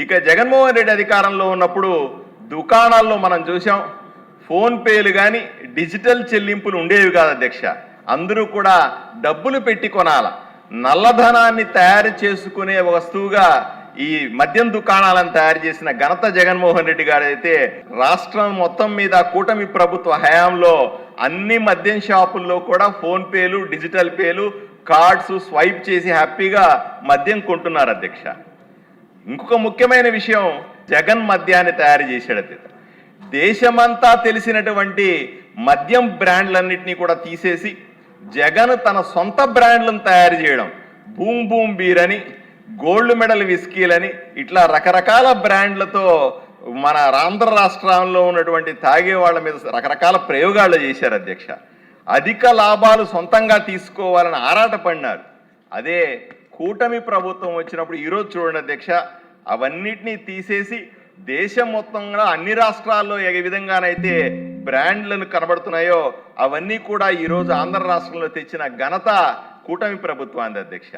ఇక జగన్మోహన్ రెడ్డి అధికారంలో ఉన్నప్పుడు దుకాణాల్లో మనం చూసాం, ఫోన్ పేలు కానీ డిజిటల్ చెల్లింపులు ఉండేవి కాదు అధ్యక్ష. అందరూ కూడా డబ్బులు పెట్టి కొనాల. నల్లధనాన్ని తయారు చేసుకునే వస్తువుగా ఈ మద్యం దుకాణాలను తయారు చేసిన ఘనత జగన్మోహన్ రెడ్డి గారు అయితే రాష్ట్రం మొత్తం మీద కూటమి ప్రభుత్వ హయాంలో అన్ని మద్యం షాపుల్లో కూడా ఫోన్ పేలు, డిజిటల్ పేలు, కార్డ్స్ స్వైప్ చేసి హ్యాపీగా మద్యం కొంటున్నారు అధ్యక్ష. ఇంకొక ముఖ్యమైన విషయం, జగన్ మద్యాన్ని తయారు చేశాడు అధ్యక్ష. దేశమంతా తెలిసినటువంటి మద్యం బ్రాండ్లన్నింటినీ కూడా తీసేసి జగన్ తన సొంత బ్రాండ్లను తయారు చేయడం, బూమ్ బూమ్ బీర్ అని, గోల్డ్ మెడల్ విస్కీలని, ఇట్లా రకరకాల బ్రాండ్లతో మన ఆంధ్ర రాష్ట్రంలో ఉన్నటువంటి తాగే వాళ్ళ మీద రకరకాల ప్రయోగాలు చేశారు అధ్యక్ష. అధిక లాభాలు సొంతంగా తీసుకోవాలని ఆరాటపడినారు. అదే కూటమి ప్రభుత్వం వచ్చినప్పుడు ఈరోజు చూడండి అధ్యక్ష, అవన్నిటినీ తీసేసి దేశం మొత్తంగా అన్ని రాష్ట్రాల్లో ఏ విధంగానైతే బ్రాండ్లను కనబడుతున్నాయో అవన్నీ కూడా ఈరోజు ఆంధ్ర రాష్ట్రంలో తెచ్చిన ఘనత కూటమి ప్రభుత్వానికి అధ్యక్ష.